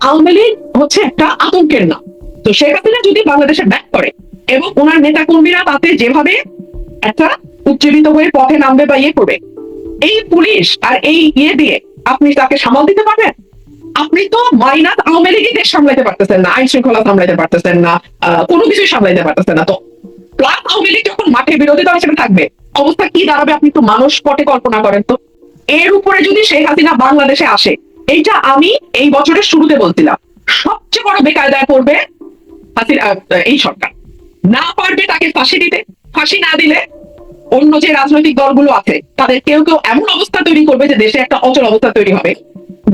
আওয়ামী লীগ হচ্ছে একটা আতঙ্কের নাম। তো শেখ হাসিনা যদি বাংলাদেশে ব্যাক করে এবং ওনার নেতা কর্মীরা তাতে যেভাবে একটা উজ্জীবিত হয়ে পথে নামবে বা ইয়ে করবে, এই পুলিশ আর এই ইয়ে দিয়ে আপনি তাকে সামাল দিতে পারবেন? আপনি তো মাইনাস আওয়ামী লীগই দেশ সামলাইতে পারতেছেন না, আইন শৃঙ্খলা সামলাইতে পারতেছেন না, কোনো কিছুই সামলাইতে পারতেছেন না। তো প্লাস আওয়ামী লীগ যখন মাঠে বিরোধী দল হিসেবে থাকবে, অবস্থা কি দাঁড়াবে আপনি একটু মানুষ পটে কল্পনা করেন তো। এর উপরে যদি শেখ হাসিনা বাংলাদেশে আসে, এইটা আমি এই বছরের শুরুতে বলছিলাম, সবচেয়ে বড় বেকায়দায় পড়বে হাসিনা এই সরকার। না পারবে তাকে ফাঁসি দিতে, ফাঁসি না দিলে অন্য যে রাজনৈতিক দলগুলো আছে তাদের কেউ কেউ এমন অবস্থা তৈরি করবে যে দেশে একটা অচল অবস্থা তৈরি হবে।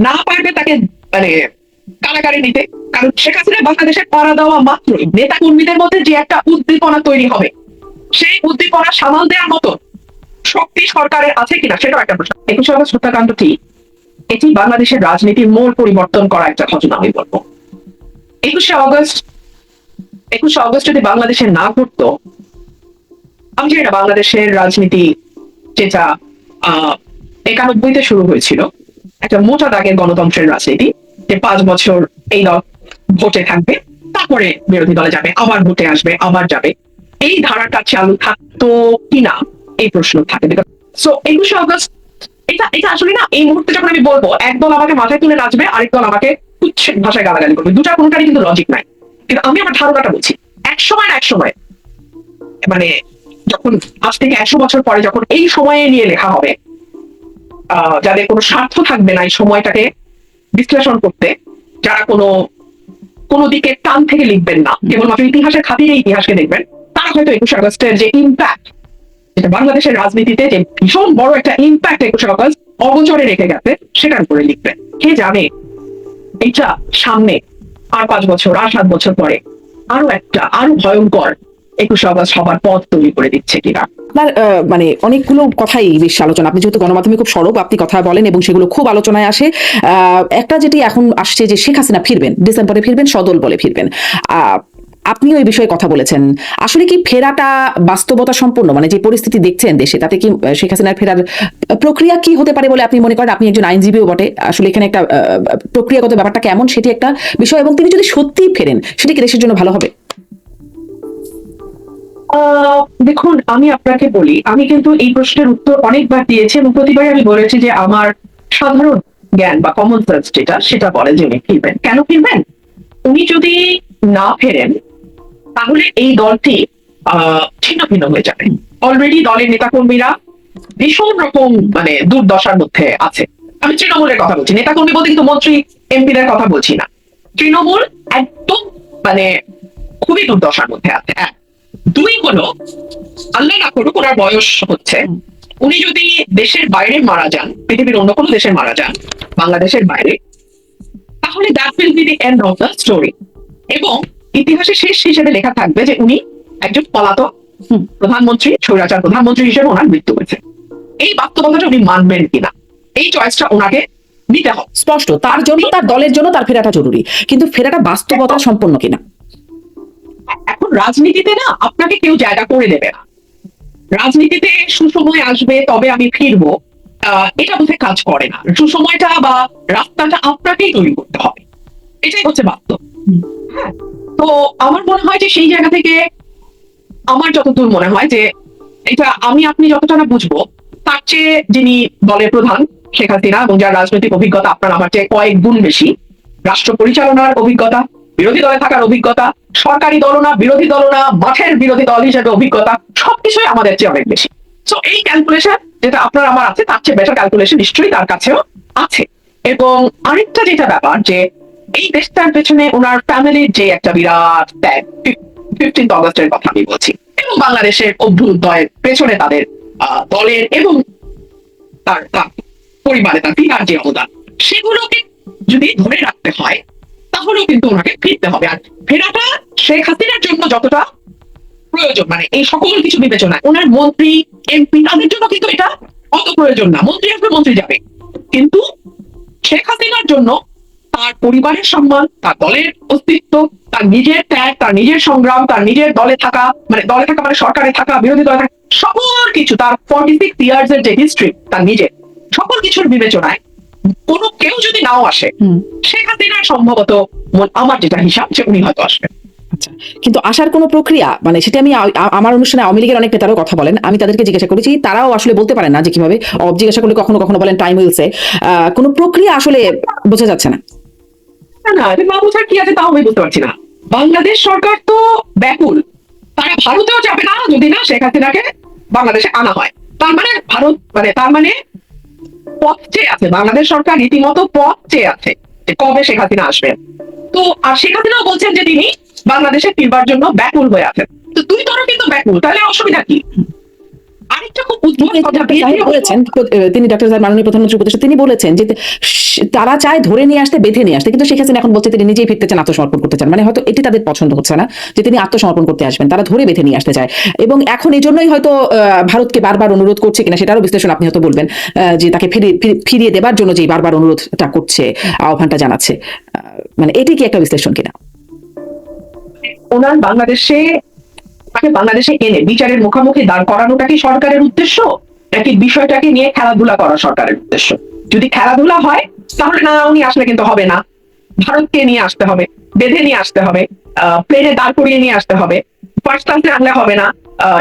না পারবে তাকে মানে কারাগারে নিতে, কারণ শেখ হাসিনা বাংলাদেশে পাড়া দেওয়া মাত্রই নেতা কর্মীদের মধ্যে যে একটা উদ্দীপনা তৈরি হবে, সেই উদ্দীপনা সামাল দেওয়ার মতো শক্তি সরকারের আছে কিনা সেটাও একটা প্রশ্ন। 21 আগস্ট হত্যাকাণ্ডটি এটি বাংলাদেশের রাজনীতির মোড় পরিবর্তন করা একটা ঘটনা আমি বলবো। 21 আগস্ট যদি বাংলাদেশে না ঘটতো, আমি জানি না বাংলাদেশের রাজনীতি যেটা 91-তে শুরু হয়েছিল, একটা মোটা দাগের গণতন্ত্রের রাজনীতি, যে 5 বছর এই দল ভোটে থাকবে, তারপরে বিরোধী দলে যাবে, আবার ভোটে আসবে, আবার যাবে, এই ধারাটা চালু থাকতো কিনা এই প্রশ্ন থাকে। সো 21 আগস্ট এটা এটা আসলে না, এই মুহূর্তে যখন আমি বলবো একদল আমাকে মাথায় তুলে নাচবে, আরেক দল আমাকে উচ্ছেদ ভাষায় গালাগালি করবে, দুটা কোনোটারই কিন্তু লজিক নাই। কিন্তু আমি আমার ধারণাটা বলছি, এক সময় মানে যখন আজ থেকে 100 বছর পরে যখন এই সময়ে নিয়ে লেখা হবে, যাদের কোনো স্বার্থ থাকবে না এই সময়টাকে বিশ্লেষণ করতে, যারা কোনো দিকে টান থেকে লিখবেন না, কেবলমাত্র ইতিহাসের খাতিরে ইতিহাসকে দেখবেন, তারা হয়তো 21 আগস্টের যে ইম্প্যাক্ট, যেটা বাংলাদেশের রাজনীতিতে যে ভীষণ বড় একটা ইম্প্যাক্ট 21 আগস্ট অগোচরে রেখে গেছে, সেটার উপরে লিখবেন। কে জানে এইটা সামনে আর 5 বছর আর 7 বছর পরে আরো ভয়ঙ্কর 21 আগস্ট সবার পথ তৈরি করে দিচ্ছে কিনা। আপনার মানে অনেকগুলো কথাই বেশ আলোচনা, আপনি যেহেতু গণমাধ্যমে খুব সরব, আপনি কথা বলেন এবং সেগুলো খুব আলোচনায় আসে। একটা যেটি এখন আসছে যে শেখ হাসিনা ফিরবেন, ডিসেম্বরে ফিরবেন, সদল বলে ফিরবেন। আপনিও এই বিষয়ে কথা বলেছেন। আসলে কি ফেরাটা বাস্তবতা সম্পূর্ণ, মানে যে পরিস্থিতি দেখছেন দেশে, তাতে কি শেখ হাসিনার ফেরার প্রক্রিয়া কি হতে পারে বলে আপনি মনে করেন? আপনি একজন আইনজীবীও বটে, আসলে এখানে একটা প্রক্রিয়াগত ব্যাপারটা কেমন সেটি একটা বিষয়, এবং তিনি যদি সত্যিই ফেরেন সেটি কি দেশের জন্য ভালো হবে? দেখুন, আমি আপনাকে বলি, আমি কিন্তু এই প্রশ্নের উত্তর অনেকবার দিয়েছি এবং প্রতিবারই আমি বলেছি যে আমার সাধারণ জ্ঞান বা কমন সেন্স যেটা, সেটা বলে যে উনি ফিরবেন। কেন ফিরবেন? উনি যদি না ফেরেন তাহলে এই দলটি ছিন্ন ভিন্ন হয়ে যাবে। অলরেডি দলের নেতাকর্মীরা ভীষণ রকম মানে দুর্দশার মধ্যে আছে। আমি তৃণমূলের কথা বলছি, নেতাকর্মী বলতে কিন্তু মন্ত্রী এমপিদের কথা বলছি না। তৃণমূল একদম মানে খুবই দুর্দশার মধ্যে আছে। দুই হলো, আল্লাহ না করুক ওনার বয়স হচ্ছে, উনি যদি দেশের বাইরে মারা যান, পৃথিবীর অন্য কোনো দেশে মারা যান, বাংলাদেশের বাইরে, তাহলে that will be the end of the story, এবং ইতিহাসে শেষ হিসেবে লেখা থাকবে যে উনি একজন পলাতক প্রধানমন্ত্রী, স্বৈরাচার প্রধানমন্ত্রী হিসেবে ওনার মৃত্যু হয়েছে। এই বাস্তবতাটা উনি মানবেন কিনা, এই চয়েসটা ওনাকে নিতে হবে। স্পষ্ট তার জন্য, তার দলের জন্য তার ফেরাটা জরুরি, কিন্তু ফেরাটা বাস্তবতা সম্পন্ন কিনা। এখন রাজনীতিতে না আপনাকে কেউ জায়গা করে দেবে না। রাজনীতিতে সুসময় আসবে তবে আমি ফিরবো, এটা বোধহয় কাজ করে না। সুসময়টা বা রাস্তাটা আপনাকেই তৈরি করতে হবে, এটাই হচ্ছে বাস্তব। হ্যাঁ, তো আমার মনে হয় যে সেই জায়গা থেকে আমার যতদূর মনে হয় যে এটা আমি আপনি যতটা না বুঝবো, তার চেয়ে যিনি দলের প্রধান শেখ হাসিনা এবং যার রাজনৈতিক অভিজ্ঞতা আপনার আমার চেয়ে কয়েক গুণ বেশি, রাষ্ট্র পরিচালনার অভিজ্ঞতা, বিরোধী দলে থাকার অভিজ্ঞতা, সরকারি দলনা বিরোধী দলনা মাঠের বিরোধী দল হিসেবে অভিজ্ঞতা, সবকিছুই আমাদের চেয়ে অনেক বেশি। তো এই ক্যালকুলেশন যেটা আপনার আমার আছে, তার চেয়ে বেটার ক্যালকুলেশন নিশ্চয়ই তার কাছেও আছে। এবং আরেকটা যেটা ব্যাপার, যে এই দেশটার পেছনে ওনার ফ্যামিলির যে একটা বিরাট ত্যাগ, 15 আগস্টের কথা আমি বলছি, এবং বাংলাদেশের অভ্যুদয়ের পেছনে তাদের দলের এবং তার পরিবারে তার পিতার যে অবদান, সেগুলোকে যদি ধরে রাখতে হয় তাহলেও কিন্তু ওনাকে ফিরতে হবে। আর ফেরাটা শেখ হাসিনার জন্য যতটা প্রয়োজন, মানে এই সকল কিছু বিবেচনায় ওনার মন্ত্রী এমপি তাদের জন্য কিন্তু এটা অত প্রয়োজন না। মন্ত্রী আসবে, মন্ত্রী যাবে, কিন্তু শেখ হাসিনার জন্য তার পরিবারের সম্মান, তার দলের অস্তিত্ব, তার নিজের ত্যাগ, তার নিজের সংগ্রাম, তার নিজের দলে থাকা মানে সরকারে থাকা, বিরোধী দলে থাকা, সকল কিছু, তার 46 ইয়ার্স এর যে হিস্ট্রি, তার নিজের সকল কিছুর বিবেচনায় কোনো কেউ যদি নাও আসে, হুম। শেখ হাসিনা সম্ভবত আমার যেটা হিসাব যে উনি হয়তো আসবেন। আচ্ছা, কিন্তু আসার কোনো প্রক্রিয়া মানে সেটা আমি আমার অনুষ্ঠানে আওয়ামী লীগের অনেক নেতারাও কথা বলেন, আমি তাদেরকে জিজ্ঞাসা করেছি, তারাও আসলে বলতে পারেন না যে কিভাবে। জিজ্ঞাসা করলে কখনো কখনো বলেন টাইম উইল সে। কোনো প্রক্রিয়া আসলে বোঝা যাচ্ছে না। না না, এটা না বোঝার কি আছে তাও আমি বুঝতে পারছি না। বাংলাদেশ সরকার তো ব্যাকুল, তারা ভারতেও যাবে না যদি না শেখ হাসিনাকে বাংলাদেশে আনা হয়। তার মানে ভারত মানে তার মানে পথ চেয়ে আছে, বাংলাদেশ সরকার রীতিমতো পথ চেয়ে আছে যে কবে শেখ হাসিনা আসবেন। তো আর শেখ হাসিনাও বলছেন যে তিনি বাংলাদেশে ফিরবার জন্য ব্যাকুল হয়ে আছেন। তো দুই তরফ কিন্তু ব্যাকুল, তাহলে অসুবিধা কি? আরেকটা খুব উদ্ভট কথা ডক্টর সাহেব বলেছেন, তিনি ডক্টর সাহেব মাননীয় প্রধানমন্ত্রী উপদেষ্টা তিনি বলেছেন যে তারা চায় ধরে নিয়ে আসতে, বেঁধে নিয়ে আসতে, কিন্তু শেখ হাসিনা এখন বলছে তিনি নিজেই ফিরতে চান, আত্মসমর্পণ করতে চান। মানে হয়তো এটি তাদের পছন্দ হচ্ছে না যে তিনি আত্মসমর্পণ করতে আসবেন, তারা ধরে বেঁধে নিয়ে আসতে চায়। এবং এখন এই জন্যই হয়তো ভারতকে বারবার অনুরোধ করছে কিনা সেটারও বিশ্লেষণ আপনি হয়তো বলবেন, যে তাকে ফিরিয়ে দেবার জন্য যে বারবার অনুরোধটা করছে, আহ্বানটা জানাচ্ছে, মানে এটি কি একটা বিশ্লেষণ কিনা? ওনার তাকে বাংলাদেশে এনে বিচারের মুখোমুখি দাঁড় করানোটা কি সরকারের উদ্দেশ্য, নাকি বিষয়টাকে নিয়ে খেলাধুলা করা সরকারের উদ্দেশ্য? যদি খেলাধুলা হয় তাহলে না, উনি আসলে কিন্তু হবে না। ভারতকে নিয়ে আসতে হবে, বেঁধে নিয়ে আসতে হবে, প্লেনে দাঁড় করিয়ে নিয়ে আসতে হবে। ফার্স্ট ক্লাসে আনলে হবে না,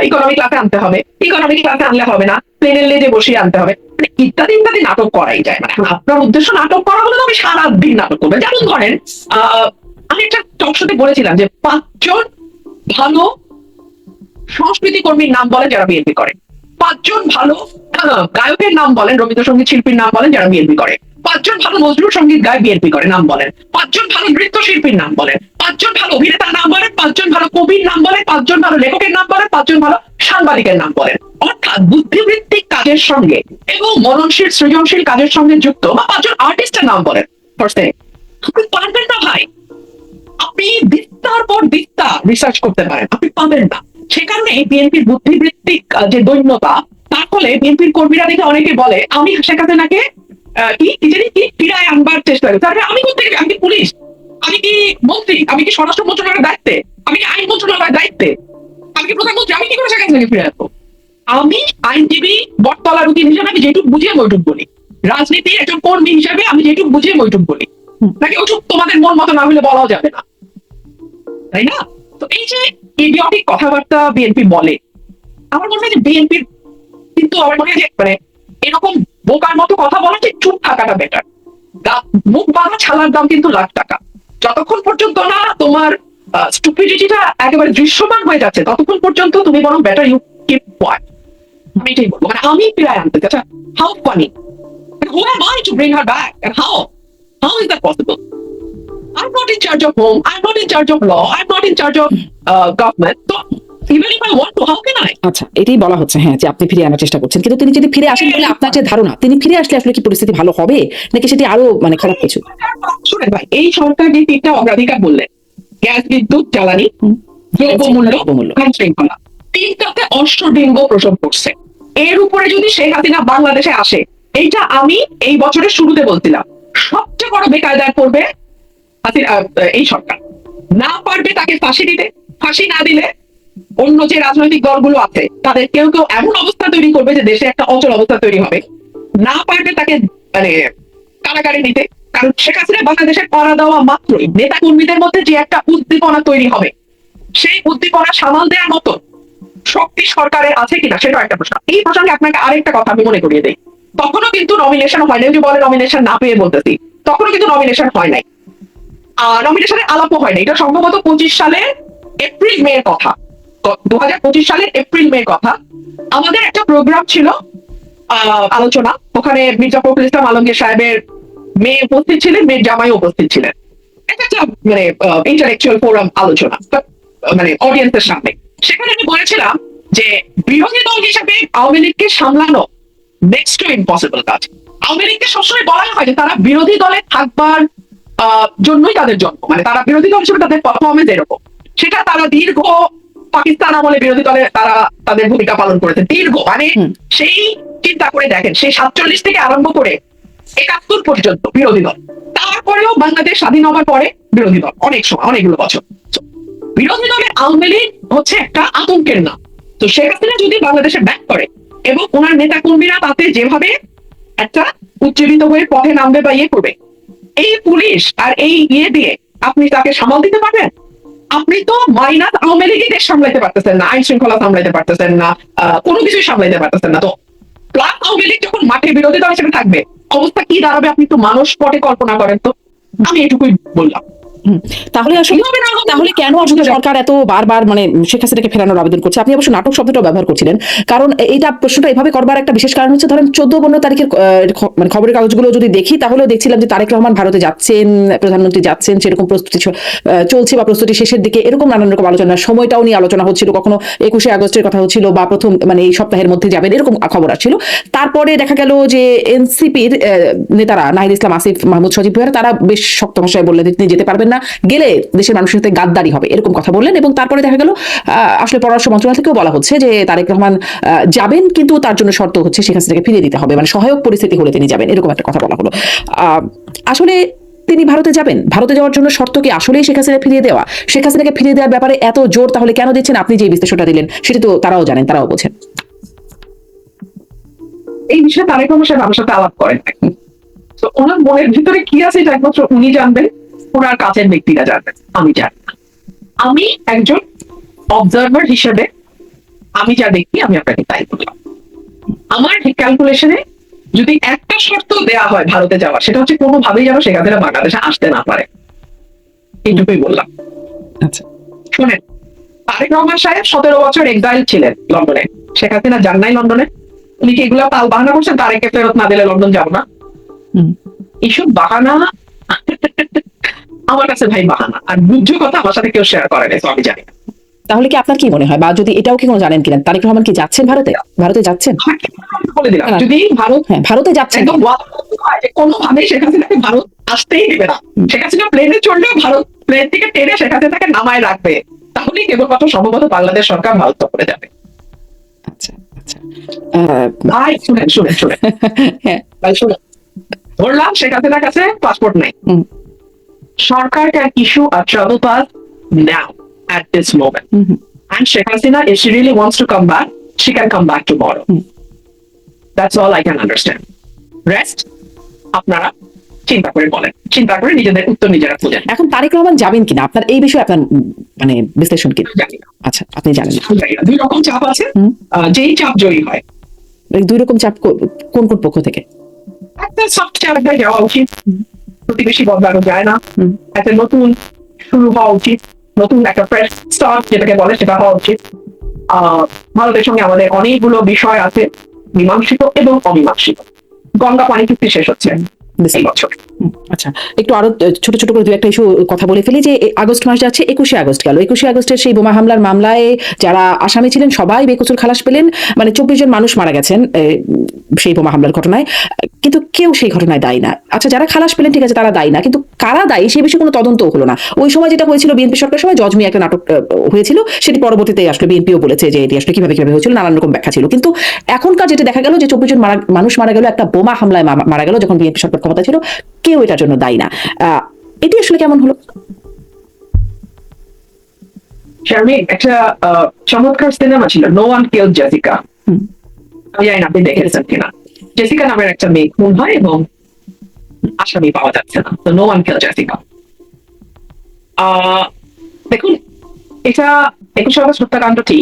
ইকোনমি ক্লাসে আনতে হবে, ইকোনমি ক্লাসে আনলে হবে না, প্লেনের লেজে বসিয়ে আনতে হবে, মানে ইত্যাদি ইত্যাদি নাটক করাই যায়। মানে আপনার উদ্দেশ্য নাটক করা হলে তো আমি সারাদিন নাটক করবো। যেমন ধরেন, আমি একটা টকশোতে বলেছিলাম যে 5 জন ভালো সংস্কৃতি কর্মীর নাম বলেন যারা বিএনপি করে, 5 জন ভালো গায়কের নাম বলেন, রবীন্দ্রসঙ্গীত শিল্পীর নাম বলেন যারা বিএনপি করে, 5 জন ভালো নজরুল সঙ্গীত গায় বিএনপি করে নাম বলেন, 5 জন ভালো নৃত্যশিল্পীর নাম বলেন, 5 জন ভালো অভিনেতার নাম বলেন, 5 জন ভালো কবির নাম বলেন, 5 জন ভালো লেখকের নাম বলেন, 5 জন ভালো সাংবাদিকের নাম বলেন। অর্থাৎ বুদ্ধিবৃত্তিক কাজের সঙ্গে এবং মননশীল সৃজনশীল কাজের সঙ্গে যুক্ত বা 5 জন আর্টিস্টের নাম বলেন। আপনি পারবেন না ভাই, আপনি বিস্তার পর বিস্তার রিসার্চ করতে পারেন, আপনি পাবেন না। সে কারণে বিএনপির বুদ্ধিবৃত্তিক যে দৈন্যতা, তার ফলে বিএনপির কর্মীরা দেখে অনেকে বলে আমি শেখ হাসিনাকে কি ফিরায় আনবার চেষ্টা করি। তারপরে আমি করতে গেলে আমি কি পুলিশ, আমি কি মন্ত্রী, আমি কি স্বরাষ্ট্র মন্ত্রণালয়ের দায়িত্বে, আমি কি আইন মন্ত্রণালয়ের দায়িত্বে, আমি কি প্রধানমন্ত্রী, আমি কি করে শেখ হাসিনাকে ফিরে আসবো? আমি আইনজীবী বটতলার উকিল হিসেবে আমি যেটুকু বুঝিয়ে ওইটুক বলি, রাজনীতি একজন কর্মী হিসেবে আমি যেটুকু বুঝিয়ে ওইটুক বলি, নাকি ওইটুক তোমাদের মন মতো না হলে বলাও যাবে না, তাই না? তো এই যে ইডিয়টিক কথাবার্তা বিএনপি বলে, আমার মনে হয় যে বিএনপির কিন্তু আমার মনে হয় যে মানে এরকম বোকার মতো কথা বলা যে চুপ থাকাটা বেটার। মুখ বাঁধা ছালার দাম কিন্তু লাখ টাকা। যতক্ষণ পর্যন্ত না তোমার স্টুপিডিটিটা একেবারে দৃশ্যমান হয়ে যাচ্ছে ততক্ষণ পর্যন্ত তুমি বরং বেটার ইউ কিপ কোয়াইট। আমি এটাই বলবো, মানে আমি ফিরায় আনতে আচ্ছা how funny, who am I to bring her back and how is that possible? I'm not in charge of home. I'm not in charge of law. I'm not in charge of government. So even if I want to, how can I? আচ্ছা, এটাই বলা হচ্ছে, হ্যাঁ, যে আপনি ফিরে আনার চেষ্টা করছেন, কিন্তু তিনি যদি ফিরে আসেন বলে আপনার যে ধারণা, তিনি ফিরে আসলে আসলে কি পরিস্থিতি ভালো হবে, নাকি সেটি আরো মানে খারাপ কিছু? শুনেন ভাই, এই সরকার যে 3টা অগ্রাধিকার বললেন, গ্যাস, বিদ্যুৎ, জ্বালানি, দ্রব্যমূল্য, আইন শৃঙ্খলা, 3টাতে অষ্টডিম্ব প্রসব করছে। এর উপরে যদি শেখ হাসিনা বাংলাদেশে আসে, এইটা আমি এই বছরের শুরুতে বলছিলাম, সবচেয়ে বড় বেকায়দায় পড়বে এই সরকার। না পারবে তাকে ফাঁসি দিতে, ফাঁসি না দিলে অন্য যে রাজনৈতিক দলগুলো আছে তাদের কেউ কেউ এমন অবস্থা তৈরি করবে যে দেশে একটা অচল অবস্থা তৈরি হবে। না পারবে তাকে মানে কারাগারে নিতে, কারণ শেখ হাসিনা বাংলাদেশে করা দেওয়া মাত্রই নেতা কর্মীদের মধ্যে যে একটা উদ্দীপনা তৈরি হবে, সেই উদ্দীপনা সামাল দেওয়ার মতো শক্তি সরকারের আছে কিনা সেটাও একটা প্রশ্ন। এই প্রসঙ্গে আপনাকে আরেকটা কথা আমি মনে করিয়ে দিই, তখনও কিন্তু নমিনেশন হয় নাই। যে বলে নমিনেশন না পেয়ে বলতেছি, তখনও কিন্তু নমিনেশন হয় নাই, নমিনেশনের আলাপও হয়নি। এটা সম্ভবত 25 সালের এপ্রিল মের কথা, 2025 সালের এপ্রিল মের কথা। আমাদের একটা প্রোগ্রাম ছিল আলোচনা, ওখানে মির্জা ফখরুল ইসলাম আলমগীর সাহেবের মেয়ে উপস্থিত ছিলেন, মেয়ের জামাই উপস্থিত ছিলেন। এটা একটা মানে ইন্টালেকচুয়াল ফোরাম আলোচনা, মানে অডিয়েন্সের সামনে। সেখানে আমি বলেছিলাম যে বিরোধী দল হিসেবে আওয়ামী লীগকে সামলানো নেক্সট টু ইম্পসিবল কাজ। আওয়ামী লীগকে সবসময় বলা হয় যে তারা বিরোধী দলে থাকবার জন্যই তাদের জন্ম, মানে তারা বিরোধী দল হিসেবে তাদের পারফরমেন্স এরকম। সেটা তারা দীর্ঘ পাকিস্তান আমলে বিরোধী দলে তারা তাদের ভূমিকা পালন করেছে দীর্ঘ, মানে সেই চিন্তা করে দেখেন, সেই 47 থেকে আরম্ভ করে 71 পর্যন্ত বিরোধী দল। তারপরেও বাংলাদেশ স্বাধীন হওয়ার পরে বিরোধী দল অনেক সময়, অনেকগুলো বছর। বিরোধী দলের আওয়ামী লীগ হচ্ছে একটা আতঙ্কের নাম। তো শেখ হাসিনা যদি বাংলাদেশে ব্যাক করে এবং ওনার নেতা কর্মীরা তাতে যেভাবে একটা উজ্জীবিত হয়ে পথে নামবে বা ইয়ে করবে, এই পুলিশ আর এই ইয়ে দিয়ে আপনি তাকে সামাল দিতে পারবেন? আপনি তো মাইনাস আওয়ামী লীগই দেশ সামলাইতে পারতেছেন না, আইন শৃঙ্খলা সামলাইতে পারতেছেন না, কোনো কিছুই সামলাইতে পারতেছেন না। তো প্লাস আওয়ামী লীগ যখন মাঠে বিরোধী দল হিসেবে থাকবে, অবস্থা কি দাঁড়াবে আপনি একটু মানুষ পটে কল্পনা করেন তো। আমি এটুকুই বললাম। তাহলে আসলে কিভাবে না হবে? তাহলে কেন আসলে সরকার এত বারবার মানে শেখ হাসিনাকে ফেরানোর আবেদন করছে? আপনি অবশ্য নাটক শব্দটা ব্যবহার করছিলেন, কারণ এইটা প্রশ্নটা এভাবে করবার একটা বিশেষ কারণ হচ্ছে ধরেন 14-15 তারিখের মানে খবরের কাগজগুলো যদি দেখি, তাহলেও দেখছিলাম যে তারেক রহমান ভারতে যাচ্ছেন, প্রধানমন্ত্রী যাচ্ছেন, সেরকম প্রস্তুতি চলছে বা প্রস্তুতি শেষের দিকে, এরকম নানান রকম আলোচনা, সময়টাও নিয়ে আলোচনা হচ্ছিল, কখনো 21শে আগস্টের কথা হচ্ছিল বা প্রথম মানে এই সপ্তাহের মধ্যে যাবেন, এরকম খবর আসছিল। তারপরে দেখা গেল যে এনসিপির নেতারা নাহিদ ইসলাম, আসিফ মাহমুদ, সজীব ভুইয়ার, তারা বেশ শক্ত ভাষায় বললেন তিনি যেতে পারবেন না, গেলে দেশের মানুষের সাথে গাদ্দারি হবে, এরকম কথা বললেন। এবং তারপরে দেখা গেল আসলে পররাষ্ট্র মন্ত্রণালয় থেকেও বলা হচ্ছে যে তারেক রহমান যাবেন, কিন্তু তার জন্য শর্ত হচ্ছে শেখ হাসিনাকে ফিরিয়ে দিতে হবে, মানে সহায়ক পরিস্থিতি হলে তিনি যাবেন, এরকম একটা কথা বলা হলো। আসলে তিনি ভারতে যাবেন, ভারতে যাওয়ার জন্য শর্ত কি আসলেই শেখ হাসিনা ফিরিয়ে দেওয়া? শেখ হাসিনাকে ফিরিয়ে দেওয়ার ব্যাপারে এত জোর তাহলে কেন দিচ্ছেন? আপনি যে বিশ্লেষণটা দিলেন সেটা তো তারাও জানেন, তারাও বোঝেন। এই বিষয়ে তারেক রহমান সাহেব আমার সাথে আলাপ করেন। তো ওনার মনের ভিতরে কি আছে এটা একমাত্র উনি জানবেন, ওনার কাছের ব্যক্তিরা জানবেন, আমি জানি না। আমি একজন অবজারভার হিসেবে আমি যা দেখি আমি আপনাকে তাই বললাম। আমার ক্যালকুলেশনে যদি একটা শর্ত দেয়া হয় ভারতে যাওয়া, সেটা হচ্ছে কোনোভাবেই যেন শেখ হাসিনা বাংলাদেশে আসতে না পারে, এইটুকুই বললাম। আচ্ছা, শোনেন, তারেক রহমান সাহেব 17 বছর এক্সাইল ছিলেন লন্ডনে, শেখ হাসিনা যান নাই লন্ডনে। উনি কি এগুলা পাল বাহানা করছেন তারেককে ফেরত না দিলে লন্ডন যাবো না? এইসব বাহানা আমার কাছে ভাই বাহানা, আর বুঝছো কথা আমার সাথে কেউ শেয়ার করে নাই, আমি জানি না। তাহলে কি আপনার কি মনে হয়, বা যদি এটাও কি কোনো জানেন কিনা, তারেক রহমান কি যাচ্ছেন ভারতে? ভারতে যাচ্ছেন? আমি বলে দিলাম, যদি ভারত হ্যাঁ, ভারতে যাচ্ছেন। একদম হয় যে কোনোভাবে শেখ হাসিনাকে ভারত আসতেই দিবে না, শেখ হাসিনা প্লেনে চড়লেও ভারত প্লেন থেকে টেনে শেখ হাসিনাকে নামায় রাখবে, তাহলেই কেবলমাত্র সম্ভবত বাংলাদেশ সরকার ভারত করে যাবে। আচ্ছা, আচ্ছা। ভাই শুনেন শুনেন শুনেন, হ্যাঁ, ভাই শুনেন, ধরলাম শেখ হাসিনার কাছে পাসপোর্ট নেই, সরকার can issue a travel pass now at this moment. And Sheikh Hasina, if she really wants to come back, she can come back tomorrow. That's all I can understand. Rest, আপনারা চিন্তা করে বলেন, চিন্তা করে নিজেদের উত্তর নিজেরা খুঁজেন। এখন তারেক রহমান যাবেন কিনা, আপনার এই বিষয়ে আপনার মানে বিশ্লেষণ কি? জানি না, আচ্ছা, আপনি জানেন না। জানি না। দুই রকম চাপ আছে, যেই চাপ জয়ী হয়। এই দুই রকম চাপ কোন কোন পক্ষ থেকে? একটা সফট চাপটা যাওয়া উচিত, প্রতিবেশী বদলানো যায় না, একটা নতুন শুরু হওয়া উচিত, নতুন একটা ফ্রেশ স্টার্ট যেটাকে বলে সেটা হওয়া উচিত। ভারতের সঙ্গে আমাদের অনেকগুলো বিষয় আছে, মীমাংসিত এবং অমীমাংসিত। গঙ্গা পানি চুক্তি শেষ হচ্ছে এই বছর। আচ্ছা, একটু আরো ছোট ছোট করে দু একটা ইস্যু কথা বলে ফেলি। যে আগস্ট মাস যাচ্ছে, 21শে আগস্ট গেল, 21শে আগস্টের সেই বোমা হামলার মামলায় যারা আসামি ছিলেন সবাই বেকসুর খালাস পেলেন, মানে 24 জন মানুষ মারা গেছেন সেই বোমা হামলার ঘটনায়, কিন্তু কেউ সেই ঘটনায় দায়ী না। আচ্ছা, যারা খালাস পেলেন ঠিক আছে, তারা দায়ী না, কিন্তু কারা দায়ী সেই বিষয়ে কোনো তদন্ত হলো না। ওই সময় যেটা হয়েছিল, বিএনপি সরকারের সময় জজ মিয়া একটা নাটক হয়েছিল, সেটি পরবর্তীতে আসলে বিএনপিও বলেছে যে এটি আসলে কিভাবে কিভাবে হয়েছিল, নানান রকম ব্যাখ্যা ছিল। কিন্তু এখনকার যেটা দেখা গেল যে 24 জন মানুষ মারা গেল একটা বোমা হামলায়, মারা গেল যখন বিএনপি সরকার ক্ষমতা ছিল, কেউ এটার জন্য দায়ী না। এটি আসলে কেমন হলো? শারমিন, একটা চমৎকার সিনেমা ছিল নো ওয়ান কিলড জেসিকা, আমি জানি না আপনি দেখেছেন কিনা। জেসিকা নামের একটা মেয়ে খুন হয় এবং আসামি পাওয়া যাচ্ছে না, তো নো ওয়ান কিলড জেসিকা। দেখুন, এটা 21শে আগস্ট হত্যাকাণ্ডটি,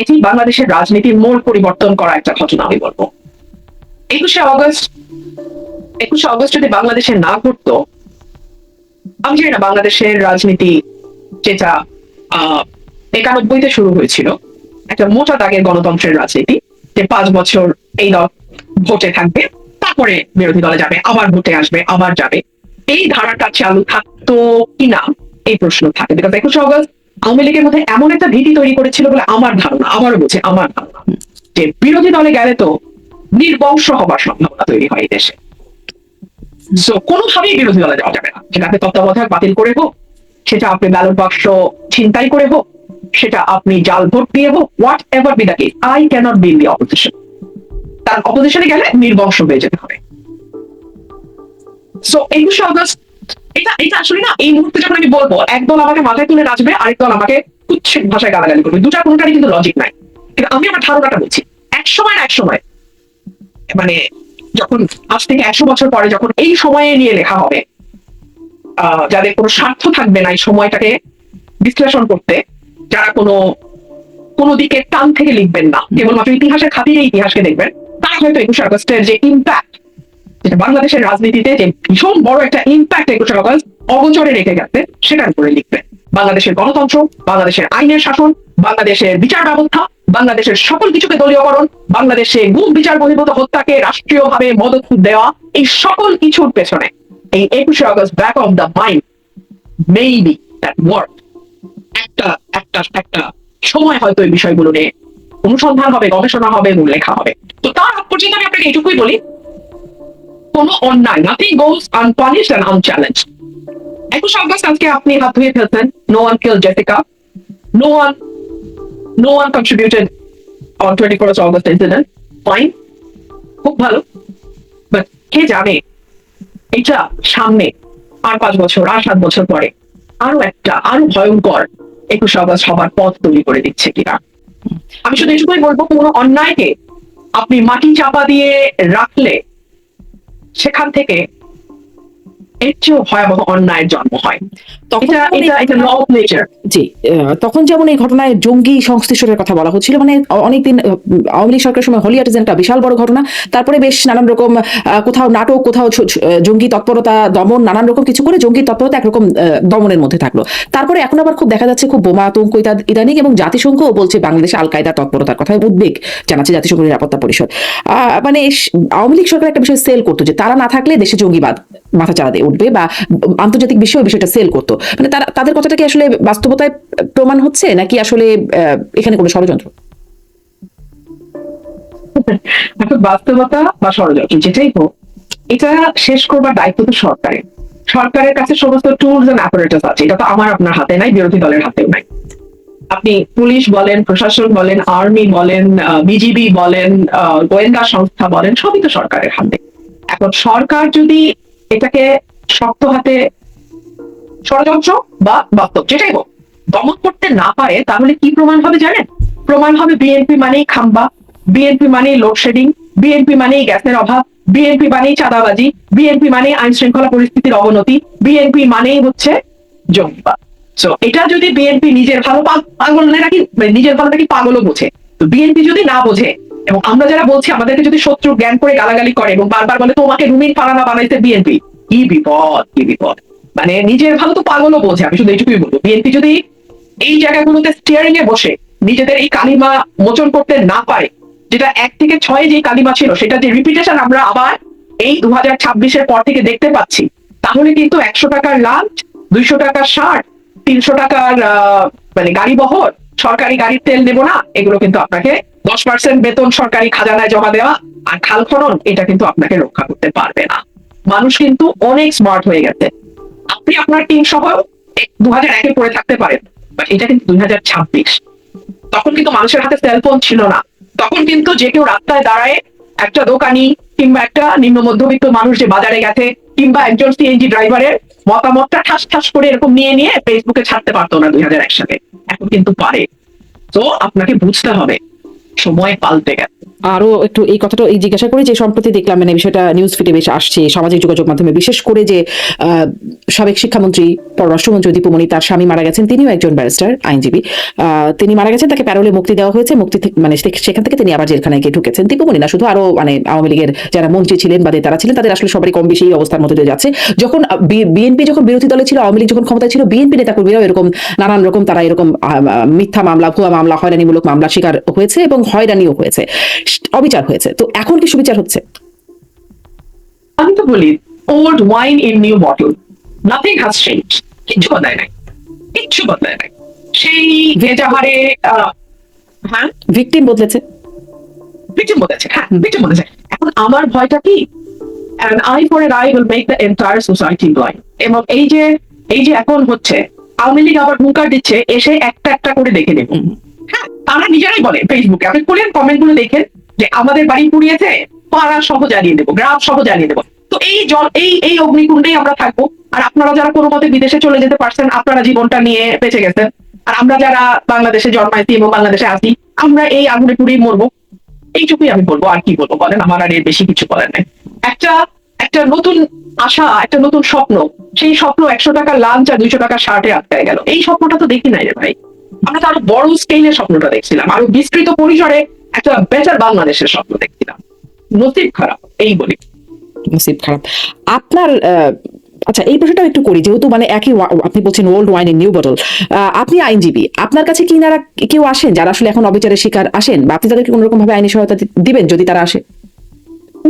এটি বাংলাদেশের রাজনীতির মোড় পরিবর্তন করা একটা ঘটনা আমি বলবো। 21শে আগস্ট যদি বাংলাদেশে না ঘটতো, আমি জানি না বাংলাদেশের রাজনীতি যেটা 91-তে শুরু হয়েছিল, একটা মোটা দাগের গণতন্ত্রের রাজনীতি, যে 5 বছর এই দল ভোটে থাকবে, তারপরে বিরোধী দলে যাবে, আবার ভোটে আসবে, আবার যাবে, এই ধারাটা চালু থাকতো কিনা এই প্রশ্ন থাকে। বিকজ 21শে আগস্ট আওয়ামী লীগের মধ্যে এমন একটা ভীতি তৈরি করেছিল বলে আমার ধারণা, আমারও বুঝে আমার ধারণা, যে বিরোধী দলে গেলে তো নির্বংশ হবার সম্ভাবনা তৈরি হয় এই দেশে। সো কোনোভাবেই বিরোধী দলে যাওয়া যাবে না, সেটা আপনি তত্ত্বাবধায়ক বাতিল করে হোক, সেটা আপনি ব্যালট বাক্স ছিনতাই করে হোক, সেটা আপনি জাল ভোট দিয়ে হোক, whatever be the case, I cannot be in the opposition. তার অপোজিশনে গেলে নির্বংশ হয়ে যেতে হবে। সো 21শে আগস্ট এটা আসলে না, এই মুহূর্তে যখন আমি বলবো একদল আমাকে মাথায় তুলে নাচবে, আরেক দল আমাকে কুৎসিত ভাষায় গালাগালি করবে, দুটার কোনোটারই কিন্তু লজিক নাই। কিন্তু আমি আমার ধারণাটা বলছি, এক সময় মানে যখন আজ থেকে 100 বছর পরে যখন এই সময়ে নিয়ে লেখা হবে, যাদের কোনো স্বার্থ থাকবে না এই সময়টাকে বিশ্লেষণ করতে, যারা কোনো দিকে টান থেকে লিখবেন না, কেবলমাত্র ইতিহাসের খাতিরে ইতিহাসকে দেখবেন, তারা হয়তো 21শে আগস্টের যে ইম্প্যাক্ট, যেটা বাংলাদেশের রাজনীতিতে যে ভীষণ বড় একটা ইম্প্যাক্ট 21শে আগস্ট অগোচরে রেখে গেছে, সেটার উপরে লিখবেন। বাংলাদেশের গণতন্ত্র, বাংলাদেশের আইনের শাসন, বাংলাদেশের বিচার ব্যবস্থা, বাংলাদেশের সকল কিছুকে দলীয়করণ, বাংলাদেশে গুম বিচার বহির্ভূত হত্যাকে রাষ্ট্রীয়ভাবে মদত দেওয়া, এই সকল কিছুর পেছনে এই 21শে August back of the mind maybe that word একটা একটা একটা সময় হয়তো এই বিষয়গুলো নিয়ে অনুসন্ধান হবে, গবেষণা হবে এবং লেখা হবে। তো তার আগ পর্যন্ত আমি আপনাকে এইটুকুই বলি, কোনো অন্যায়, nothing goes unpunished and unchallenged. 21শে আগস্ট আজকে আপনি হাত ধুয়ে ফেলছেন, no one kill Jessica, no one contributed on 21st August incident, fine, খুব ভালো। বাট কে জানে এটা সামনে আর 5 বছর আর 7 বছর পরে আরো ভয়ঙ্কর 21শে আগস্ট হবার পথ তৈরি করে দিচ্ছে কিনা। আমি শুধু এটুকুই বলবো, কোনো অন্যায়কে আপনি মাটি চাপা দিয়ে রাখলে সেখান থেকে এর চেয়েও ভয়াবহ অন্যায়ের জন্ম হয়। জি, তখন যেমন এই ঘটনায় জঙ্গি সংশ্লিষ্টতার কথা বলা হচ্ছিল, মানে অনেকদিন আওয়ামী লীগ সরকারের সময় হোলি আর্টিজান একটা বিশাল বড় ঘটনা, তারপরে বেশ নানান রকম কোথাও নাটক, কোথাও জঙ্গি তৎপরতা দমন, নানান রকম কিছু করে জঙ্গি তৎপরতা একরকম দমনের মধ্যে থাকলো। তারপরে এখন আবার খুব দেখা যাচ্ছে খুব বোমা আতঙ্ক ইদানিং, এবং জাতিসংঘও বলছে বাংলাদেশে আল কায়দার তৎপরতার কথা, উদ্বেগ জানাচ্ছে জাতিসংঘ নিরাপত্তা পরিষদ। মানে আওয়ামী লীগ সরকার একটা বিষয় সেল করতো যে তারা না থাকলে দেশে জঙ্গিবাদ মাথা চাড়া দিয়ে উঠবে, বা আন্তর্জাতিক বিষয়ে বিষয়টা সেল করতো। মানে তাদের কথাটা কি আসলে বাস্তবতায় প্রমাণ হচ্ছে, নাকি আসলে এখানে কোনো ষড়যন্ত্র? বাস্তবতা বা ষড়যন্ত্র যেটাই হোক, এটা শেষ করবার দায়িত্ব তো সরকারের কাছে সমস্ত টুলস এন্ড অ্যাপারেটাস আছে, এটা তো আমার আপনার হাতে নাই, বিরোধী দলের হাতেও নাই। আপনি পুলিশ বলেন, প্রশাসন বলেন, আর্মি বলেন, বিজিবি বলেন, গোয়েন্দা সংস্থা বলেন, সবই তো সরকারের হাতে। এখন সরকার যদি এটাকে শক্ত হাতে ষড়যন্ত্র বা বাস্তব যেটাই হোক দমন করতে না পারে, তাহলে কি প্রমাণ হবে জানেন? প্রমাণ হবে বিএনপি মানেই খাম্বা, বিএনপি মানেই লোডশেডিং, বিএনপি মানেই গ্যাসের অভাব, বিএনপি মানেই চাঁদাবাজি, বিএনপি মানেই আইন শৃঙ্খলা পরিস্থিতির অবনতি, বিএনপি মানেই হচ্ছে জঙ্গিবাদ। সো এটা যদি বিএনপি নিজের ভালো পাগল নাকি নিজের ভালো নাকি পাগলও বোঝে, তো বিএনপি যদি না বোঝে, এবং আমরা যারা বলছি আমাদেরকে যদি শত্রু জ্ঞান করে গালাগালি করে এবং বারবার বলে তোমাকে রুমিন ফারানা বানাইছে বিএনপি, কি বিপদ, কি বিপদ। মানে নিজের ভালো তো পাগলও বোঝে। আমি শুধু এইটুকুই বলবো, বিএনপি যদি এই জায়গাগুলোতে স্টিয়ারিং এ বসে নিজেদের এই কালিমা মোচন করতে না পারে, যেটা 1 থেকে 6 যে কালিমা ছিল সেটা যে রিপিটেশন আমরা আবার এই 2026-এর পর থেকে দেখতে পাচ্ছি, তাহলে কিন্তু 100 টাকার লাঞ্চ, 200 টাকার শার্ট, 300 টাকার মানে গাড়ি বহর, সরকারি গাড়ির তেল নেবো না, এগুলো কিন্তু আপনাকে 10% বেতন সরকারি খাজানায় জমা দেওয়া আর খাল খনন, এটা কিন্তু আপনাকে রক্ষা করতে পারবে না। মানুষ কিন্তু অনেক স্মার্ট হয়ে গেছে। আপনি আপনার টিম সহ 2001-এ পড়ে থাকতে পারেন, বাট এটা কিন্তু 2026। তখন কিন্তু মানুষের হাতে সেলফোন ছিল না। তখন কিন্তু যে কেউ রাস্তায় দাঁড়ায় একটা দোকানি কিংবা একটা নিম্ন মধ্যবিত্ত মানুষ যে বাজারে গেছে, কিংবা একজন সিএনজি ড্রাইভারের মতামতটা ঠাস ঠাস করে এরকম নিয়ে ফেসবুকে ছাড়তে পারতো না 2001 সালে। এখন কিন্তু পারে। তো আপনাকে বুঝতে হবে সময় পাল্টে গেছে। আরো একটু এই কথাটা এই জিজ্ঞাসা করি যে সম্প্রতি দেখলাম মানে বিষয়টা নিউজ ফিডে বেশ আসছে সামাজিক যোগাযোগ মাধ্যমে, বিশেষ করে যে সাবেক শিক্ষামন্ত্রী পররাষ্ট্রমন্ত্রী দীপুমণি, তার স্বামী মারা গেছেন, তিনিও একজন ব্যারিস্টার আইনজীবী, তিনি মারা গেছেন, তাকে প্যারোলে মুক্তি দেওয়া হয়েছে, মুক্তি মানে সেখান থেকে তিনি আবার জেলখানায় গিয়ে ঢুকেছেন। দীপুমণি না, শুধু আরো মানে আওয়ামী লীগের যারা মন্ত্রী ছিলেন বা নেতারা ছিলেন, তাদের আসলে সবারই কম বেশি এই অবস্থার মধ্যে দিয়ে যাচ্ছে। যখন বিএনপি যখন বিরোধী দলে ছিল, আওয়ামী লীগ যখন ক্ষমতায় ছিল, বিএনপি নেতাকর্মীরাও এরকম নানান রকম তারা এরকম মিথ্যা মামলা, ভুয়া মামলা, হয়রানিমূলক মামলা শিকার হয়েছে এবং হয়রানিও হয়েছে, অবিচার হয়েছে। তো এখন কি সুবিচার হচ্ছে? আমি তো বলি old wine in new bottle, nothing has change. কিচ্ছু বদলায় নাই, কিচ্ছু বদলায় নাই। সেই এজাহারে হ্যাঁ ভিকটিম বদলেছে, ভিকটিম বদলেছে, হ্যাঁ ভিকটিম বদলেছে। এখন আমার ভয়টা কি, an eye for an eye will make the entire society blind। এবং এই যে এখন হচ্ছে আওয়ামী লীগ আবার হুঙ্কার দিচ্ছে এসে একটা একটা করে দেখে নেব। হ্যাঁ, তারা নিজেরাই বলে ফেসবুকে, আপনি খুলেন কমেন্ট গুলো দেখেন যে আমাদের বাড়ি পুড়িয়েছে, পাড়া সহ জ্বালিয়ে দেবো, গ্রাম সহ জ্বালিয়ে দেবো। তো এই অগ্নিকুণ্ডেই আমরা থাকবো। আর আপনারা যারা কোনো মতে বিদেশে চলে যেতে পারছেন, আপনারা জীবনটা নিয়ে বেঁচে গেছেন। আর আমরা যারা বাংলাদেশে জন্মাইছি এবং বাংলাদেশে আসি, আমরা এই আগুনে পুড়েই মরবো। এইটুকুই আমি বলবো, আর কি বলবো বলেন, আমার আর এর বেশি কিছু বলার নাই। একটা একটা নতুন আশা, একটা নতুন স্বপ্ন, সেই স্বপ্ন 100 টাকা লাঞ্চ আর 200 টাকা শার্টে আটকায় গেল। এই স্বপ্নটা তো দেখি নাই রে ভাই। আমরা তো আরো বড় স্কেলের স্বপ্নটা দেখছিলাম, আরো বিস্তৃত পরিসরে একটা বেটার বাংলাদেশের স্বপ্ন দেখছিলাম। নসিব খারাপ, এই বলি। নসিব খারাপ। আপনার আচ্ছা, এই প্রশ্নটাও একটু করি, যেহেতু মানে একই আপনি বলছেন old wine in new bottle. আপনি আইনজীবী, আপনার কাছে কি নারা কেউ আসেন যারা আসলে এখন অবিচারের শিকার আসেন, বা আপনি তাদেরকে কোন রকম ভাবে আইনি সহায়তা দিবেন যদি তারা আসে?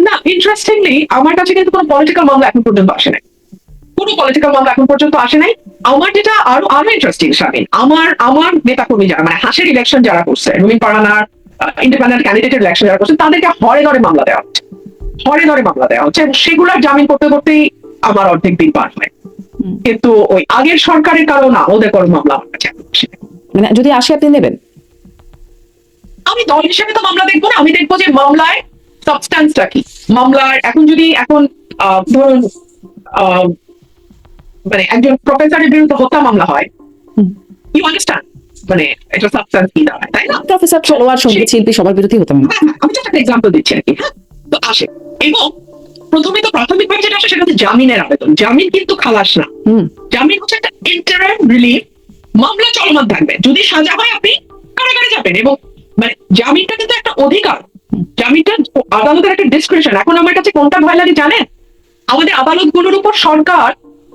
না, ইন্টারেস্টিংলি আমার কাছে কিন্তু কোনো পলিটিক্যাল মামলা এখন পর্যন্ত আসে নাই। কোনো পলিটিক্যাল মামলা এখন পর্যন্ত আসে নাই। আমার যেটা আরো আরো ইন্টারেস্টিং শামিন, আমার নেতাকর্মী যারা মানে হাসের ইলেকশন যারা করছে, রুমিন পারানার ইন্ডিপেন্ডেন্ট ক্যান্ডিডেটের ইলেকশন যারা করছে, তাদেরকে হরে ধরে মামলা দেওয়া হচ্ছে, হরে ধরে মামলা দেওয়া হচ্ছে, এবং সেগুলোর জামিন করতে করতেই আমার অর্ধেক দিন পার হয়। কিন্তু ওই আগের সরকারের কারণ না, ওদের কোনো মামলা আমার কাছে এখন আসে নাই। মানে যদি আসে আপনি নেবেন? আমি দল হিসেবে তো মামলা দেখবো না, আমি দেখবো যে মামলায় সাবস্ট্যান্সটা কি। মামলার এখন যদি এখন ধরুন মানে একজন প্রফেসরের বিরুদ্ধে হত্যা মামলা হয়, ইউ আন্ডারস্ট্যান্ড, মানে এটা সাবস্ট্যান্স কি দাঁড়ায়, তাই না? প্রফেসর, খেলোয়াড়, সঙ্গীত শিল্পী সবার বিরুদ্ধেই হতে পারে। আমি just একটা এক্সাম্পল দিচ্ছি আর কি। হ্যাঁ, তো আসে, এবং প্রথমে তো প্রাথমিকভাবে যেটা আসে সেটা হচ্ছে জামিনের আবেদন। জামিন কিন্তু খালাস না, জামিন হচ্ছে একটা ইন্টারিম রিলিফ। মামলা চলমান থাকবে, যদি সাজা হয় আপনি কারাগারে যাবেন, এবং মানে জামিনটা কিন্তু একটা অধিকার। জামিনটা আদালতের একটা ডিসক্রিপশন। এখন আমার কাছে কোনটা ভয় লাগে জানেন? আমাদের আদালতগুলোর উপর সরকার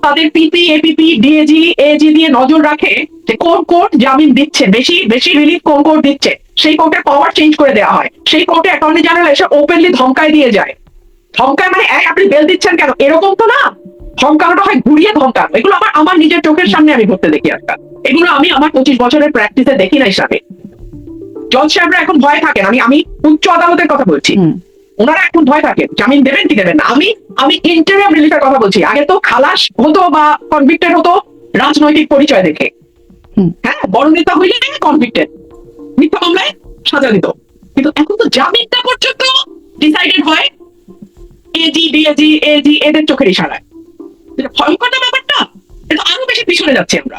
তাদের পিপি, এপিপি, ডিএজি, এজি দিয়ে নজর রাখে যে কোন কোর্ট জামিন দিচ্ছে, বেশি বেশি রিলিফ কোন কোর্ট দিচ্ছে, সেই কোর্টের পাওয়ার চেঞ্জ করে দেওয়া হয়। সেই কোর্টে অ্যাটর্নি জেনারেল এসে ওপেনলি ধমকায় দিয়ে যায়। ধমকায় মানে আপনি বেল দিচ্ছেন কেন, এরকম তো না। ধমকানোটা হয় ঘুরিয়ে ধমকানো। এগুলো আমার আমার নিজের চোখের সামনে আমি ঘটতে দেখি আজকাল। এগুলো আমি আমার 25 বছরের প্র্যাকটিসে দেখি না হিসাবে। জজ সাহেবরা এখন ভয় থাকেন, আমি উচ্চ আদালতের কথা বলছি, ওনারা এখন ভয় থাকেন জামিন দেবেন কি দেবেন না। আমি ইন্টারিম রিলিফের কথা বলছি। আগে তো খালাস হতো বা কনভিক্টেড হতো রাজনৈতিক পরিচয় দেখে। হ্যাঁ, বড় নেতা হইলে কনভিক্টেড, মিথ্যা মামলায় সাজা দিত। কিন্তু এখন তো জামিনটা পর্যন্ত ডিসাইডেড হয় এজি, ডিএজি, এজি এদের চোখের ইশারায়। ভয়ঙ্কর না ব্যাপারটা? এটা আরো বেশি পিছনে যাচ্ছি আমরা।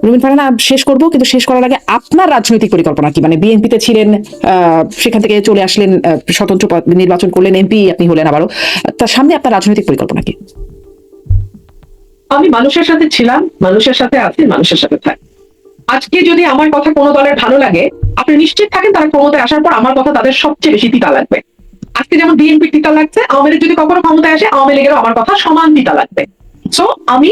রুমিন ফারহানা, শেষ করব, কিন্তু শেষ করার আগে আপনার রাজনৈতিক পরিকল্পনা কি? মানে বিএনপিতে ছিলেন, সেখান থেকে চলে আসলেন, স্বতন্ত্র নির্বাচন করলেন, এমপি আপনি হলেন আবারও, তার সামনে আপনার রাজনৈতিক পরিকল্পনা কি? আমি মানুষের সাথে ছিলাম, মানুষের সাথে আছি, মানুষের সাথে থাকি। আজকে যদি আমার কথা কোনো দলের ভালো লাগে, আপনি নিশ্চিত থাকেন তারা ক্ষমতায় আসার পর আমার কথা তাদের সবচেয়ে বেশি তিতা লাগবে। আজকে যেমন বিএনপি তিতা লাগছে, আওয়ামী লীগ যদি কখনো ক্ষমতায় আসে, আওয়ামী লীগেরও আমার কথা সমান তিতা লাগবে। সো আপনি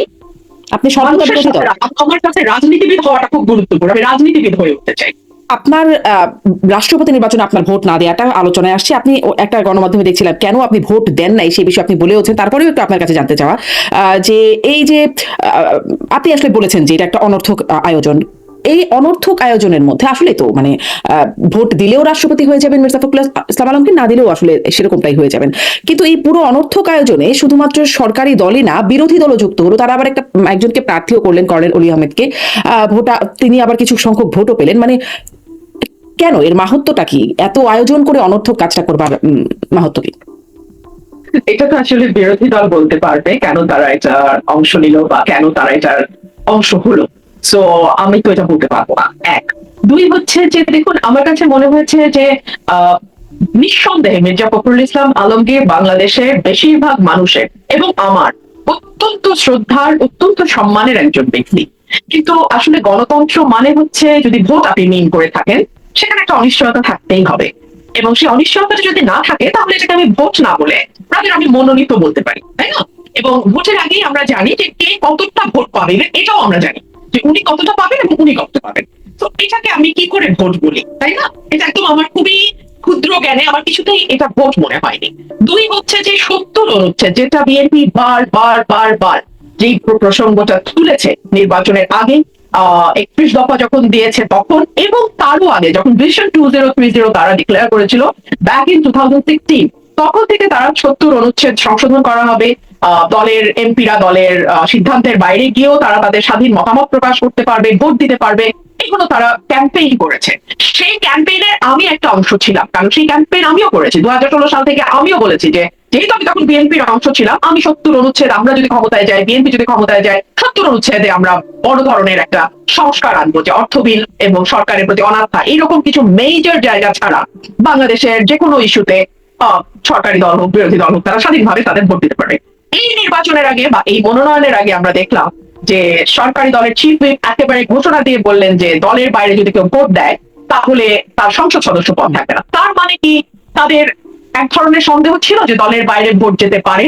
আমার কাছে রাজনীতিবিদ হওয়াটা খুব গুরুত্বপূর্ণ। আমি রাজনীতিবিদ হয়ে উঠতে চাই। আপনার রাষ্ট্রপতি নির্বাচনে আপনার ভোট না দেওয়াটা আলোচনায় আসছে। আপনি একটা গণমাধ্যমে দেখছিলাম, কেন আপনি ভোট দেন নাই সেই বিষয়ে আপনি বলেওছেন। তারপরেও একটু আপনার কাছে জানতে চাওয়া, যে এই যে আপনি আসলে বলেছেন যে এটা একটা অনর্থক আয়োজন। এই অনর্থক আয়োজনের মধ্যে আসলে তো মানে ভোট দিলেও রাষ্ট্রপতি হয়ে যাবেন মির্জা ফখরুল ইসলাম আলমগীর, না দিলেও আসলে সেরকমটাই হয়ে যাবেন। কিন্তু এই পুরো অনর্থক আয়োজনে শুধুমাত্র সরকারি দলই না, বিরোধী দলও যুক্ত হলো। তারা আবার একজনকে প্রার্থীও করলেন, কর্নেল অলি আহমেদকে। তিনি আবার কিছু সংখ্যক ভোটও পেলেন। মানে কেন, এর মাহাত্ম্যটা কি? এত আয়োজন করে অনর্থক কাজটা করবার মাহাত্ম্য কি? এটা তো আসলে বিরোধী দল বলতে পারবে কেন তারা এটার অংশ নিল বা কেন তারা এটার অংশ হলো। সো আমি তো এটা বলতে পারবো না। এক, দুই হচ্ছে যে দেখুন, আমার কাছে মনে হয়েছে যে নিঃসন্দেহে মির্জা ফখরুল ইসলাম আলমগীর বাংলাদেশের বেশিরভাগ মানুষের এবং আমার অত্যন্ত শ্রদ্ধার, অত্যন্ত সম্মানের একজন ব্যক্তি। কিন্তু আসলে গণতন্ত্র মানে হচ্ছে, যদি ভোট আপনি মিন করে থাকেন, সেখানে একটা অনিশ্চয়তা থাকতেই হবে। এবং সেই অনিশ্চয়তাটা যদি না থাকে, তাহলে এটাকে আমি ভোট না বলে তাদের আমি মনোনীত বলতে পারি, তাই না? এবং ভোটের আগেই আমরা জানি যে কে কতটা ভোট পাবে, এটাও আমরা জানি যে উনি কতটা পাবেন এবং উনি কতটা পাবেন। তো এটাকে আমি কি করে ভোট বলি, তাই না? এটা একদম আমার খুবই ক্ষুদ্র জ্ঞানে আমার কিছুতেই এটা ভোট মনে হয়নি। দুই হচ্ছে যে 70 অনুচ্ছেদ, যেটা বিএনপি বার বার বার বার যেই প্রসঙ্গটা তুলেছে নির্বাচনের আগে, 31 দফা যখন দিয়েছে তখন, এবং তারও আগে যখন ভিশন 2030 তারা ডিক্লেয়ার করেছিল ব্যাক ইন 2016, তখন থেকে তারা 70 অনুচ্ছেদ সংশোধন করা হবে। দলের এমপিরা দলের সিদ্ধান্তের বাইরে গিয়েও তারা তাদের স্বাধীন মতামত প্রকাশ করতে পারবে, ভোট দিতে পারবে। এগুলো তারা ক্যাম্পেইন করেছে। সেই ক্যাম্পেইনের আমি একটা অংশ ছিলাম, কারণ সেই ক্যাম্পেইন আমিও করেছি 2016 সাল থেকে। আমিও বলেছি যে যেহেতু আমি তখন বিএনপির অংশ ছিলাম, আমি 70 অনুচ্ছেদ, আমরা যদি ক্ষমতায় যাই, বিএনপি যদি ক্ষমতায় যায়, 70 অনুচ্ছেদে আমরা বড় ধরনের একটা সংস্কার আনবো, যে অর্থ বিল এবং সরকারের প্রতি অনাস্থা, এইরকম কিছু মেজর জায়গা ছাড়া বাংলাদেশের যে কোনো ইস্যুতে সরকারি দল হোক বিরোধী দল হোক তারা স্বাধীনভাবে তাদের ভোট দিতে পারে। এই নির্বাচনের আগে বা এই মনোনয়নের আগে আমরা দেখলাম যে সরকারি দলের চিফ হুইপ একেবারে ঘোষণা দিয়ে বললেন যে দলের বাইরে যদি কেউ ভোট দেয় তাহলে তার সংসদ সদস্য পদ থাকবে না। তার মানে কি তাদের এক ধরনের সন্দেহ ছিল যে দলের বাইরে ভোট যেতে পারে,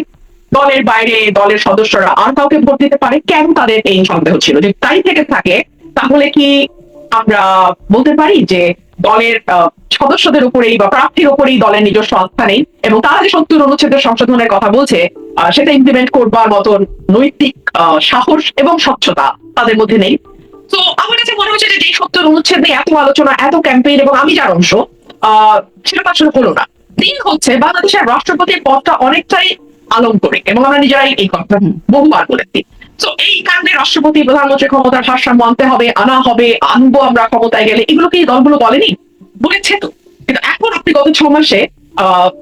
দলের বাইরে দলের সদস্যরা আর কাউকে ভোট দিতে পারে। কেন তাদের এই সন্দেহ ছিল? যে তাই থেকে থাকে তাহলে কি আমরা বলতে পারি যে দলের সদস্যদের উপরেই বা প্রার্থীর উপরেই দলের নিজস্ব আস্থা নেই এবং তারা যে 70 অনুচ্ছেদের সংশোধনের কথা বলছে সেটা ইমপ্লিমেন্ট করবার মতন নৈতিক সাহস এবং স্বচ্ছতা তাদের মধ্যে নেই। তো আমার কাছে মনে হচ্ছে যে 70 অনুচ্ছেদ নিয়ে এত আলোচনা, এত ক্যাম্পেইন এবং আমি যার অংশ সেটা তো আসলে হলো না। দিন হচ্ছে বাংলাদেশের রাষ্ট্রপতির পদটা অনেকটাই আলংকরিক এবং আমরা নিজেরাই এই কথা বহুবার বলেছি। তো এই কারণে রাষ্ট্রপতি প্রধানমন্ত্রী ক্ষমতার ভারসাম্য আনতে হবে, আনা হবে, আনবো আমরা ক্ষমতায় গেলে, এগুলো কি দলগুলো বলেনি? বলেছে তো। কিন্তু এখন আপনি গত 6 মাসে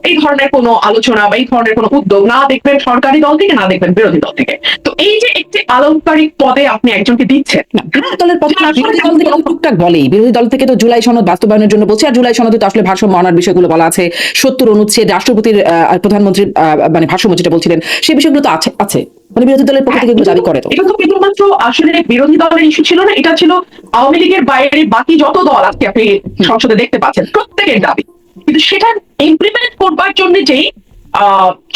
এই ধরনের কোনো আলোচনা বা এই ধরনের কোনো উদ্যোগ না দেখবেন সরকারি দল থেকে, না দেখবেন বিরোধী দল থেকে। তো এই যে একটি আলংকারিক পদে আপনি একজনকে দিচ্ছেন, বিরোধী দলের পক্ষে বিরোধী দল থেকে টুকটাক বলেই, বিরোধী দল থেকে তো জুলাই সনদ বাস্তবায়নের জন্য বলছে, আর জুলাই সনদে তো আসলে ভারসাম্য আনার বিষয়গুলো বলা আছে, 70 অনুচ্ছেদ, রাষ্ট্রপতির প্রধানমন্ত্রীর মানে ভারসাম্য যেটা বলছিলেন সেই বিষয়গুলো তো আছে। মানে বিরোধী দলের পক্ষ থেকে এগুলো দাবি করে। তো এটা তো কেবলমাত্র আসলে বিরোধী দলের ইস্যু ছিল না, এটা ছিল আওয়ামী লীগের বাইরে বাকি যত দল আজকে আপনি সংসদে দেখতে পাচ্ছেন প্রত্যেকের দাবি। কিন্তু সেটা ইমপ্লিমেন্ট করবার জন্য যেই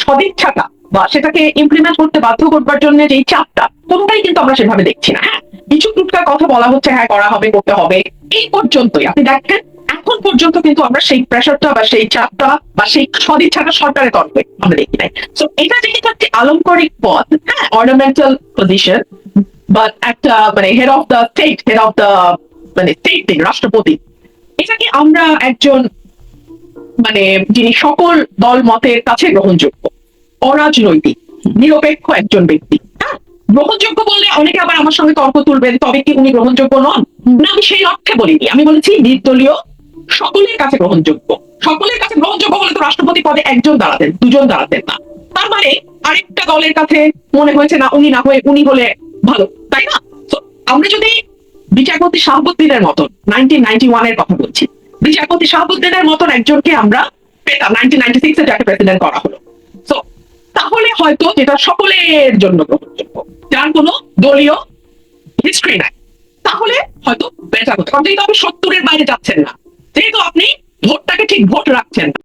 সদিচ্ছাটা বা সেটাকে ইমপ্লিমেন্ট করতে বাধ্য করবার জন্য যেই চাপটা, কোনটাই কিন্তু আমরা সেভাবে দেখছি না। হ্যাঁ, কিছু টুকটাক কথা বলা হচ্ছে, হ্যাঁ করা হবে, করতে হবে, এই পর্যন্তই। আপনি দেখেন এখন পর্যন্ত কিন্তু আমরা সেই প্রেশারটা বা সেই চাপটা বা সেই সদিচ্ছাটা সরকারের তরফে আমরা দেখি নাই। তো এটা যেহেতু একটি আলংকারিক পদ, হ্যাঁ অর্নামেন্টাল পজিশন, বাট একটা মানে head of the state, head of the মানে স্টেট রাষ্ট্রপতি, এটাকে আমরা একজন মানে যিনি সকল দল মতের কাছে গ্রহণযোগ্য, অরাজনৈতিক, নিরপেক্ষ একজন ব্যক্তি, হ্যাঁ গ্রহণযোগ্য বললে অনেকে আবার আমার সঙ্গে তর্ক তুলবেন, তবে কি উনি গ্রহণযোগ্য নন? না, আমি সেই অর্থে বলিনি। আমি বলেছি নির্দলীয়, সকলের কাছে গ্রহণযোগ্য। সকলের কাছে গ্রহণযোগ্য বলে তো রাষ্ট্রপতি পদে একজন দাঁড়াতেন, দুজন দাঁড়াতেন না। তার মানে আরেকটা দলের কাছে মনে হয়েছে না উনি না হয়ে উনি হলে ভালো, তাই না? তো আমরা যদি বিচারপতি শাহাবুদ্দিনের মতন 1991 এর কথা বলছি, বিচারপতি শাহাবুদ্দিনের মতন একজনকে আমরা পেতাম 1996 এ যাকে প্রেসিডেন্ট করা হলো, তো তাহলে হয়তো যেটা সকলের জন্য গ্রহণযোগ্য, যার কোনো দলীয় হিস্ট্রি নাই, তাহলে হয়তো বেটার হতো। কারণ যেহেতু আপনি 70-এর বাইরে যাচ্ছেন না, যেহেতু আপনি ভোটটাকে ঠিক ভোট রাখছেন না,